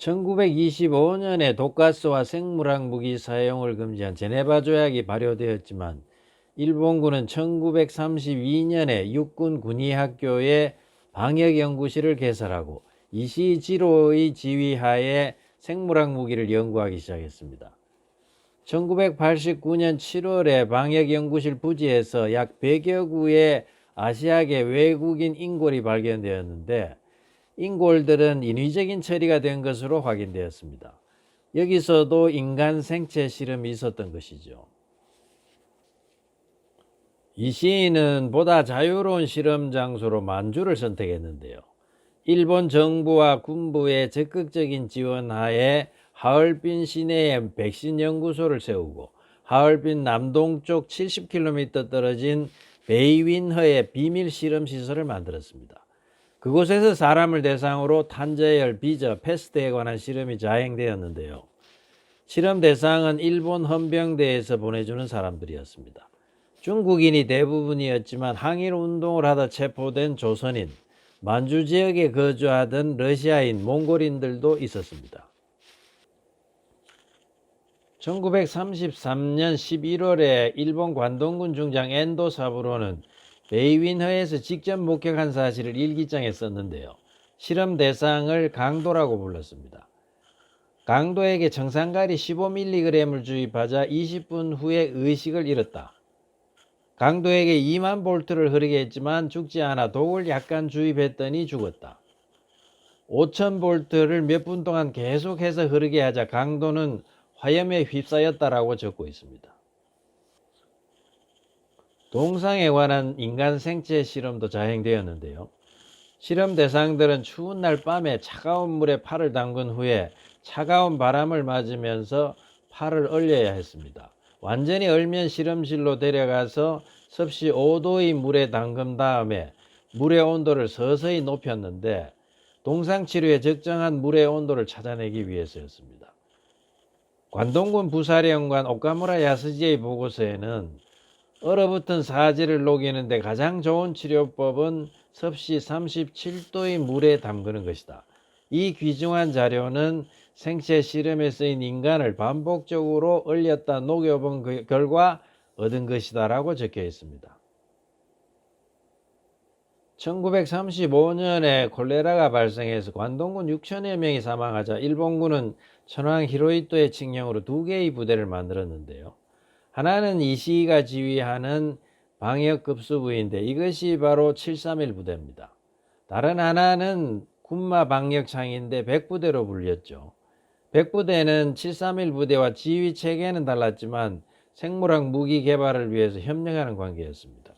1925년에 독가스와 생물학 무기 사용을 금지한 제네바 조약이 발효되었지만 일본군은 1932년에 육군 군의학교에 방역연구실을 개설하고 이시지로의 지휘하에 생물학 무기를 연구하기 시작했습니다. 1989년 7월에 방역연구실 부지에서 약 100여 구의 아시아계 외국인 인골이 발견되었는데 인골들은 인위적인 처리가 된 것으로 확인되었습니다. 여기서도 인간 생체 실험이 있었던 것이죠. 이 시인은 보다 자유로운 실험 장소로 만주를 선택했는데요. 일본 정부와 군부의 적극적인 지원하에 하얼빈 시내에 백신 연구소를 세우고 하얼빈 남동쪽 70km 떨어진 베이윈허에 비밀 실험 시설을 만들었습니다. 그곳에서 사람을 대상으로 탄저열, 비저, 패스트에 관한 실험이 자행되었는데요. 실험 대상은 일본 헌병대에서 보내주는 사람들이었습니다. 중국인이 대부분이었지만 항일 운동을 하다 체포된 조선인, 만주 지역에 거주하던 러시아인, 몽골인들도 있었습니다. 1933년 11월에 일본 관동군 중장 엔도 사부로는 베이윈허에서 직접 목격한 사실을 일기장에 썼는데요. 실험 대상을 강도라고 불렀습니다. 강도에게 청산가리 15mg을 주입하자 20분 후에 의식을 잃었다. 강도에게 2만 볼트를 흐르게 했지만 죽지 않아 독을 약간 주입했더니 죽었다. 5,000볼트를 몇 분 동안 계속해서 흐르게 하자 강도는 화염에 휩싸였다라고 적고 있습니다. 동상에 관한 인간 생체 실험도 자행되었는데요. 실험 대상들은 추운 날 밤에 차가운 물에 팔을 담근 후에 차가운 바람을 맞으면서 팔을 얼려야 했습니다. 완전히 얼면 실험실로 데려가서 섭씨 5도의 물에 담근 다음에 물의 온도를 서서히 높였는데 동상치료에 적정한 물의 온도를 찾아내기 위해서였습니다. 관동군 부사령관 오카무라 야스지의 보고서에는 얼어붙은 사지를 녹이는데 가장 좋은 치료법은 섭씨 37도의 물에 담그는 것이다. 이 귀중한 자료는 생체 실험에 쓰인 인간을 반복적으로 얼렸다 녹여본 결과 얻은 것이다 라고 적혀 있습니다. 1935년에 콜레라가 발생해서 관동군 6천여 명이 사망하자 일본군은 천황 히로히토의 칙령으로 2개의 부대를 만들었는데요. 하나는 이시이가 지휘하는 방역급수부인데 이것이 바로 731 부대입니다. 다른 하나는 군마 방역창인데 100부대로 불렸죠. 100부대는 731 부대와 지휘 체계는 달랐지만 생물학 무기 개발을 위해서 협력하는 관계였습니다.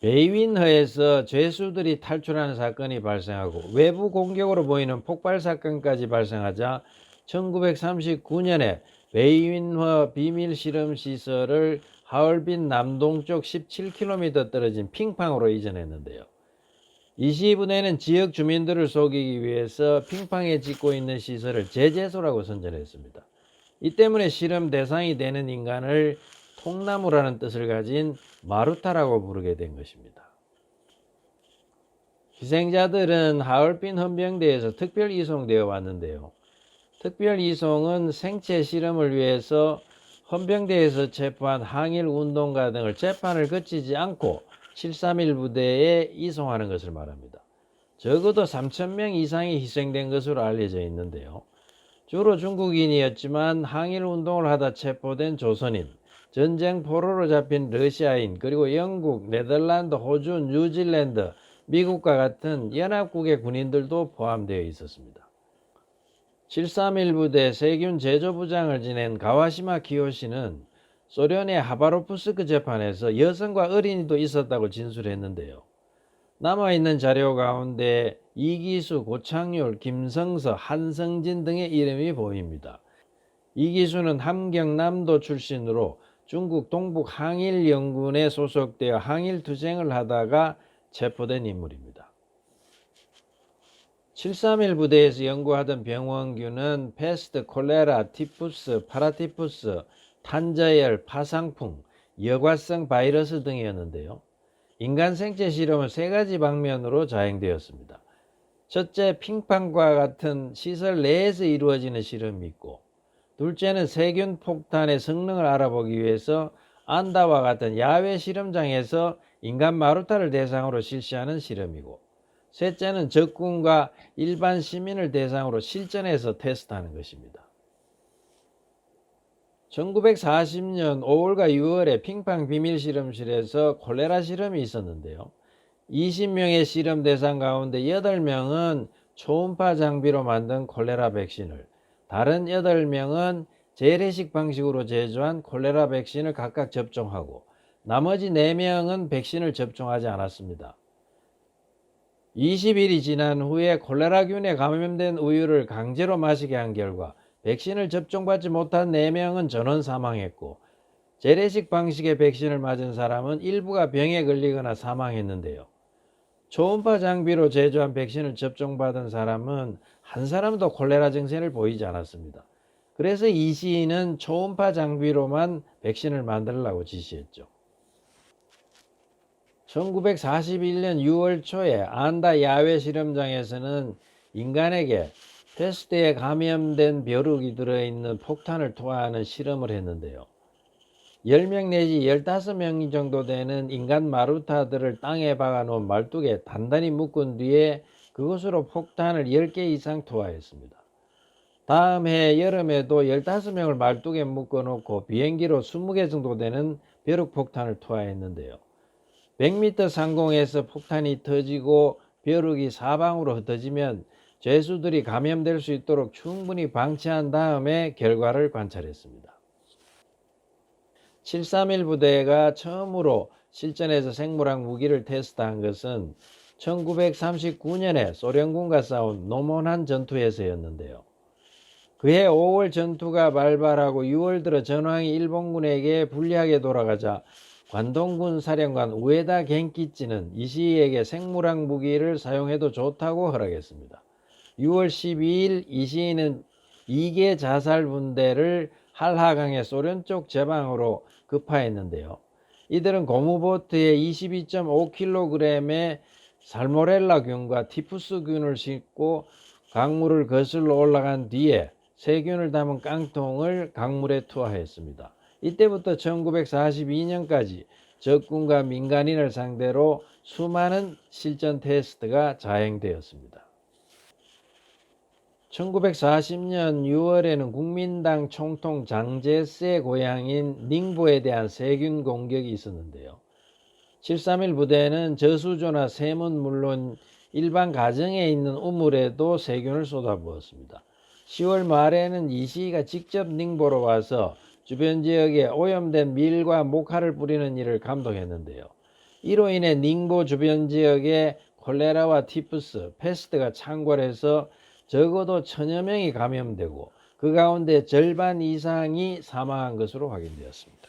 베이윈허에서 죄수들이 탈출하는 사건이 발생하고 외부 공격으로 보이는 폭발 사건까지 발생하자 1939년에 베이윈허 비밀 실험 시설을 하얼빈 남동쪽 17km 떨어진 핑팡으로 이전했는데요. 이시부대는 지역 주민들을 속이기 위해서 핑팡에 짓고 있는 시설을 제재소라고 선전했습니다. 이 때문에 실험 대상이 되는 인간을 통나무라는 뜻을 가진 마루타라고 부르게 된 것입니다. 희생자들은 하얼빈 헌병대에서 특별 이송되어 왔는데요. 특별 이송은 생체 실험을 위해서 헌병대에서 체포한 항일 운동가 등을 재판을 거치지 않고 731 부대에 이송하는 것을 말합니다. 적어도 3,000명 이상이 희생된 것으로 알려져 있는데요. 주로 중국인이었지만 항일 운동을 하다 체포된 조선인, 전쟁 포로로 잡힌 러시아인, 그리고 영국, 네덜란드, 호주, 뉴질랜드, 미국과 같은 연합국의 군인들도 포함되어 있었습니다. 731 부대 세균 제조부장을 지낸 가와시마 키요시는 소련의 하바로프스크 재판에서 여성과 어린이도 있었다고 진술했는데요. 남아있는 자료 가운데 이기수, 고창률, 김성서, 한성진 등의 이름이 보입니다. 이기수는 함경남도 출신으로 중국 동북 항일연군에 소속되어 항일투쟁을 하다가 체포된 인물입니다. 731 부대에서 연구하던 병원균은 패스트, 콜레라, 티푸스, 파라티푸스, 탄저열, 파상풍, 여과성 바이러스 등이었는데요. 인간 생체 실험은 3가지 방면으로 자행되었습니다. 첫째, 핑판과 같은 시설 내에서 이루어지는 실험이 있고, 둘째는 세균 폭탄의 성능을 알아보기 위해서 안다와 같은 야외 실험장에서 인간 마루타를 대상으로 실시하는 실험이고, 셋째는 적군과 일반 시민을 대상으로 실전에서 테스트하는 것입니다. 1940년 5월과 6월에 핑판 비밀실험실에서 콜레라 실험이 있었는데요. 20명의 실험 대상 가운데 8명은 초음파 장비로 만든 콜레라 백신을, 다른 8명은 재래식 방식으로 제조한 콜레라 백신을 각각 접종하고, 나머지 4명은 백신을 접종하지 않았습니다. 20일이 지난 후에 콜레라균에 감염된 우유를 강제로 마시게 한 결과 백신을 접종받지 못한 4명은 전원 사망했고, 재래식 방식의 백신을 맞은 사람은 일부가 병에 걸리거나 사망했는데요. 초음파 장비로 제조한 백신을 접종받은 사람은 한 사람도 콜레라 증세를 보이지 않았습니다. 그래서 이 시인은 초음파 장비로만 백신을 만들라고 지시했죠. 1941년 6월 초에 안다 야외 실험장에서는 인간에게 테스트에 감염된 벼룩이 들어있는 폭탄을 투하하는 실험을 했는데요. 10명 내지 15명 정도 되는 인간 마루타들을 땅에 박아놓은 말뚝에 단단히 묶은 뒤에 그것으로 폭탄을 10개 이상 투하했습니다. 다음 해 여름에도 15명을 말뚝에 묶어놓고 비행기로 20개 정도 되는 벼룩 폭탄을 투하했는데요. 100m 상공에서 폭탄이 터지고 벼룩이 사방으로 흩어지면 죄수들이 감염될 수 있도록 충분히 방치한 다음에 결과를 관찰했습니다. 731 부대가 처음으로 실전에서 생물학 무기를 테스트한 것은 1939년에 소련군과 싸운 노몬한 전투에서였는데요. 그해 5월 전투가 발발하고 6월 들어 전황이 일본군에게 불리하게 돌아가자 관동군 사령관 우에다 겐키치는 이시이에게 생물학 무기를 사용해도 좋다고 허락했습니다. 6월 12일 이시이는 2개 자살 분대를 한라강의 소련 쪽 제방으로 급파했는데요. 이들은 고무보트에 22.5kg의 살모렐라균과 티푸스균을 싣고 강물을 거슬러 올라간 뒤에 세균을 담은 깡통을 강물에 투하했습니다. 이때부터 1942년까지 적군과 민간인을 상대로 수많은 실전 테스트가 자행되었습니다. 1940년 6월에는 국민당 총통 장제스의 고향인 닝보에 대한 세균 공격이 있었는데요. 731 부대는 저수조나 샘은 물론 일반 가정에 있는 우물에도 세균을 쏟아부었습니다. 10월 말에는 이시이가 직접 닝보로 와서 주변 지역에 오염된 밀과 목화를 뿌리는 일을 감독했는데요. 이로 인해 닝보 주변 지역에 콜레라와 티푸스, 패스트가 창궐해서 적어도 1000여 명이 감염되고 그 가운데 절반 이상이 사망한 것으로 확인되었습니다.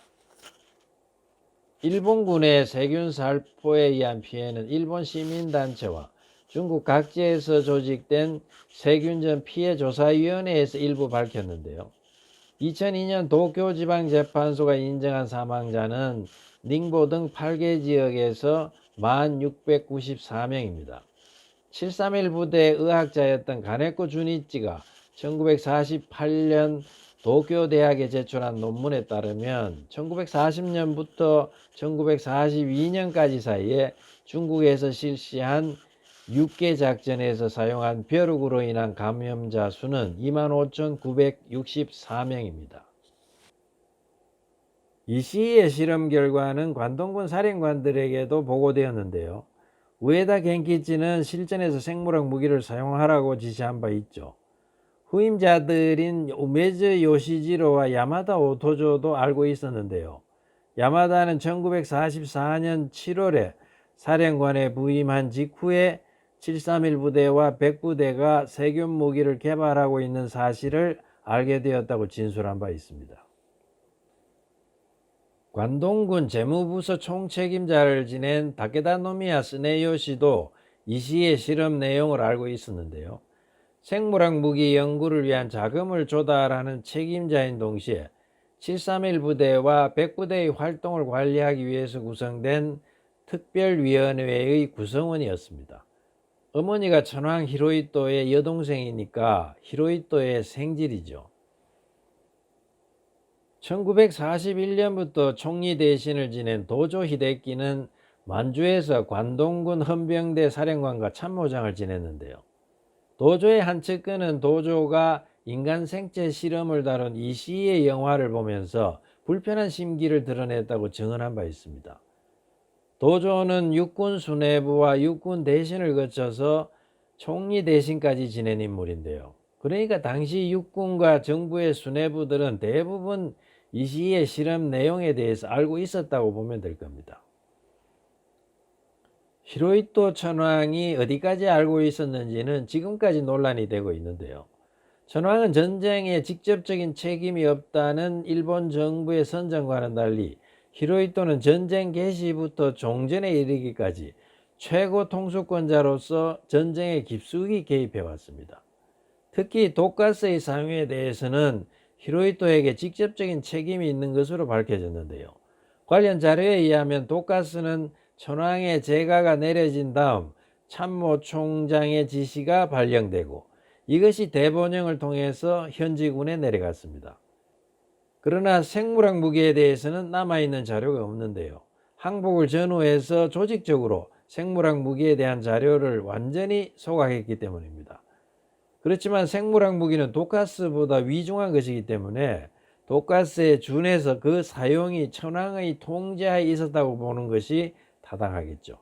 일본군의 세균 살포에 의한 피해는 일본 시민단체와 중국 각지에서 조직된 세균전 피해조사위원회에서 일부 밝혔는데요. 2002년 도쿄지방재판소가 인정한 사망자는 닝보 등 8개 지역에서 1694명입니다. 731 부대의 의학자였던 가네코 주니치가 1948년 도쿄대학에 제출한 논문에 따르면 1940년부터 1942년까지 사이에 중국에서 실시한 6개 작전에서 사용한 벼룩으로 인한 감염자 수는 25,964명입니다. 이시의 실험 결과는 관동군 사령관들에게도 보고되었는데요. 우에다 겐키치는 실전에서 생물학 무기를 사용하라고 지시한 바 있죠. 후임자들인 우메즈 요시지로와 야마다 오토조도 알고 있었는데요. 야마다는 1944년 7월에 사령관에 부임한 직후에 731 부대와 100부대가 세균 무기를 개발하고 있는 사실을 알게 되었다고 진술한 바 있습니다. 관동군 재무부서 총책임자를 지낸 다케다 노미야 스네요시도 이시의 실험 내용을 알고 있었는데요. 생물학 무기 연구를 위한 자금을 조달하는 책임자인 동시에 731 부대와 100부대의 활동을 관리하기 위해서 구성된 특별위원회의 구성원이었습니다. 어머니가 천황 히로히토의 여동생이니까 히로히토의 생질이죠. 1941년부터 총리 대신을 지낸 도조 히데키는 만주에서 관동군 헌병대 사령관과 참모장을 지냈는데요. 도조의 한 측근은 도조가 인간 생체 실험을 다룬 이시의 영화를 보면서 불편한 심기를 드러냈다고 증언한 바 있습니다. 도조는 육군 수뇌부와 육군 대신을 거쳐서 총리 대신까지 지낸 인물인데요. 그러니까 당시 육군과 정부의 수뇌부들은 대부분 이시의 실험 내용에 대해서 알고 있었다고 보면 될 겁니다. 히로히토 천황이 어디까지 알고 있었는지는 지금까지 논란이 되고 있는데요. 천황은 전쟁에 직접적인 책임이 없다는 일본 정부의 선전과는 달리 히로히토는 전쟁 개시부터 종전에 이르기까지 최고 통수권자로서 전쟁에 깊숙이 개입해 왔습니다. 특히 독가스의 사용에 대해서는 히로히토에게 직접적인 책임이 있는 것으로 밝혀졌는데요. 관련 자료에 의하면 독가스는 천황의 제가가 내려진 다음 참모총장의 지시가 발령되고 이것이 대본영을 통해서 현지군에 내려갔습니다. 그러나 생물학 무기에 대해서는 남아있는 자료가 없는데요. 항복을 전후해서 조직적으로 생물학 무기에 대한 자료를 완전히 소각했기 때문입니다. 그렇지만 생물학 무기는 독가스보다 위중한 것이기 때문에 독가스에 준해서 그 사용이 천황의 통제하에 있었다고 보는 것이 타당하겠죠.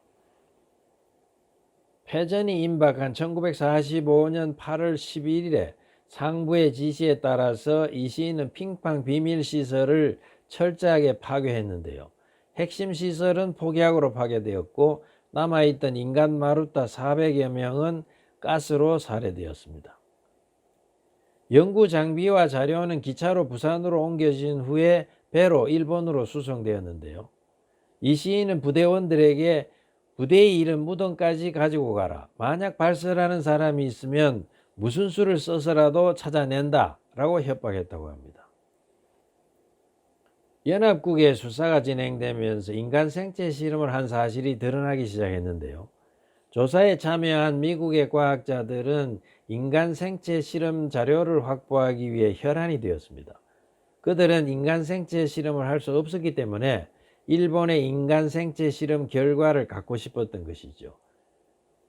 패전이 임박한 1945년 8월 11일에 상부의 지시에 따라서 이시인은 핑팡 비밀시설을 철저하게 파괴했는데요. 핵심 시설은 폭약으로 파괴되었고 남아있던 인간 마루타 400여 명은 가스로 살해되었습니다. 연구 장비와 자료는 기차로 부산으로 옮겨진 후에 배로 일본으로 수송되었는데요. 이시인은 부대원들에게 부대에 이른 무덤까지 가지고 가라. 만약 발설하는 사람이 있으면 무슨 수를 써서라도 찾아낸다 라고 협박했다고 합니다. 연합국의 수사가 진행되면서 인간 생체 실험을 한 사실이 드러나기 시작했는데요. 조사에 참여한 미국의 과학자들은 인간 생체 실험 자료를 확보하기 위해 혈안이 되었습니다. 그들은 인간 생체 실험을 할 수 없었기 때문에 일본의 인간 생체 실험 결과를 갖고 싶었던 것이죠.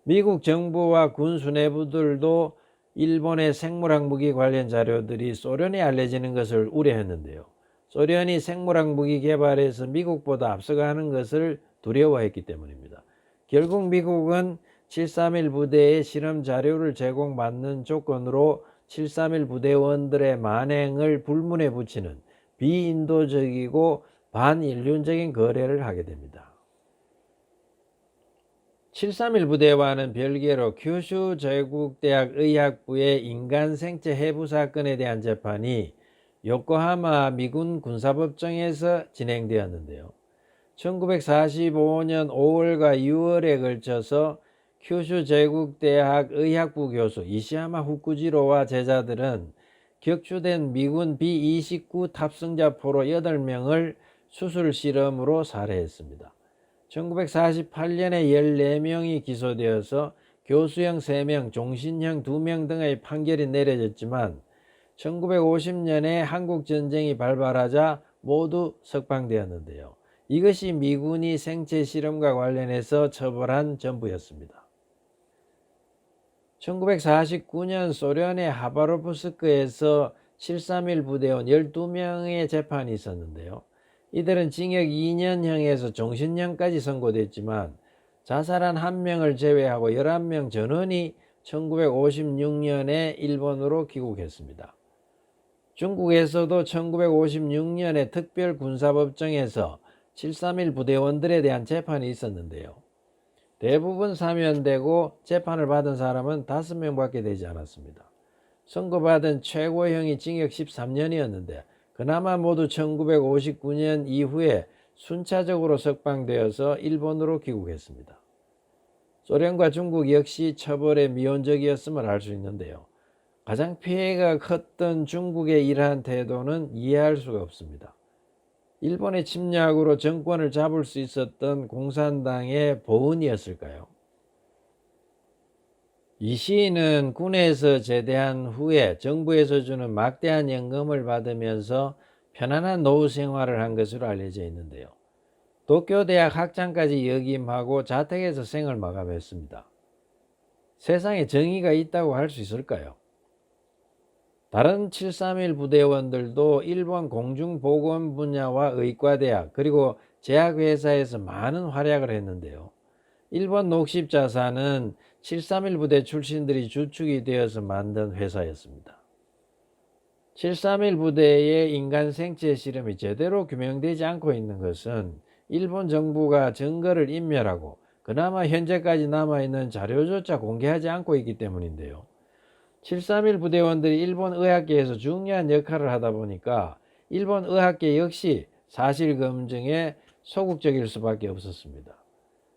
미국 정부와 군 수뇌부들도 일본의 생물학 무기 관련 자료들이 소련에 알려지는 것을 우려했는데요. 소련이 생물학 무기 개발에서 미국보다 앞서가는 것을 두려워했기 때문입니다. 결국 미국은 731 부대의 실험 자료를 제공받는 조건으로 731 부대원들의 만행을 불문에 붙이는 비인도적이고 반인륜적인 거래를 하게 됩니다. 731 부대와는 별개로 큐슈 제국대학 의학부의 인간 생체 해부 사건에 대한 재판이 요코하마 미군 군사법정에서 진행되었는데요. 1945년 5월과 6월에 걸쳐서 큐슈 제국대학 의학부 교수 이시야마 후쿠지로와 제자들은 격추된 미군 B-29 탑승자 포로 8명을 수술 실험으로 살해했습니다. 1948년에 14명이 기소되어서 교수형 3명, 종신형 2명 등의 판결이 내려졌지만 1950년에 한국전쟁이 발발하자 모두 석방되었는데요. 이것이 미군이 생체 실험과 관련해서 처벌한 전부였습니다. 1949년 소련의 하바로프스크에서 731 부대원 12명의 재판이 있었는데요. 이들은 징역 2년형에서 종신형까지 선고됐지만 자살한 1명을 제외하고 11명 전원이 1956년에 일본으로 귀국했습니다. 중국에서도 1956년에 특별군사법정에서 731 부대원들에 대한 재판이 있었는데요. 대부분 사면되고 재판을 받은 사람은 5명밖에 되지 않았습니다. 선고받은 최고형이 징역 13년이었는데 그나마 모두 1959년 이후에 순차적으로 석방되어서 일본으로 귀국했습니다. 소련과 중국 역시 처벌에 미온적이었음을 알 수 있는데요. 가장 피해가 컸던 중국의 이러한 태도는 이해할 수가 없습니다. 일본의 침략으로 정권을 잡을 수 있었던 공산당의 보은이었을까요? 이 시인은 군에서 제대한 후에 정부에서 주는 막대한 연금을 받으면서 편안한 노후 생활을 한 것으로 알려져 있는데요. 도쿄대학 학장까지 역임하고 자택에서 생을 마감했습니다. 세상에 정의가 있다고 할 수 있을까요? 다른 731 부대원들도 일본 공중보건 분야와 의과대학 그리고 제약회사에서 많은 활약을 했는데요. 일본 녹십자사는 731 부대 출신들이 주축이 되어서 만든 회사였습니다. 731 부대의 인간 생체 실험이 제대로 규명되지 않고 있는 것은 일본 정부가 증거를 인멸하고 그나마 현재까지 남아있는 자료조차 공개하지 않고 있기 때문인데요. 731 부대원들이 일본 의학계에서 중요한 역할을 하다 보니까 일본 의학계 역시 사실 검증에 소극적일 수밖에 없었습니다.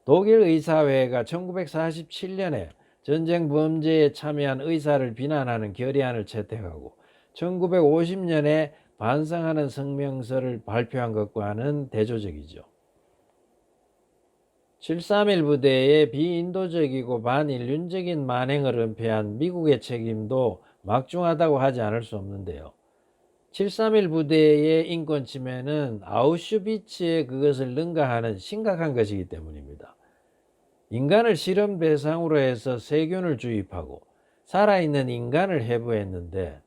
독일 의사회가 1947년에 전쟁 범죄에 참여한 의사를 비난하는 결의안을 채택하고 1950년에 반성하는 성명서를 발표한 것과는 대조적이죠. 731 부대의 비인도적이고 반인륜적인 만행을 은폐한 미국의 책임도 막중하다고 하지 않을 수 없는데요. 731 부대의 인권 침해는 아우슈비츠에 그것을 능가하는 심각한 것이기 때문입니다. 인간을 실험 대상으로 해서 세균을 주입하고 살아있는 인간을 해부했는데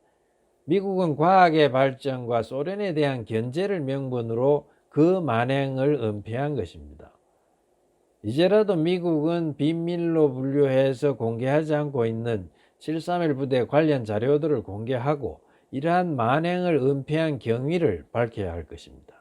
미국은 과학의 발전과 소련에 대한 견제를 명분으로 그 만행을 은폐한 것입니다. 이제라도 미국은 비밀로 분류해서 공개하지 않고 있는 731 부대 관련 자료들을 공개하고 이러한 만행을 은폐한 경위를 밝혀야 할 것입니다.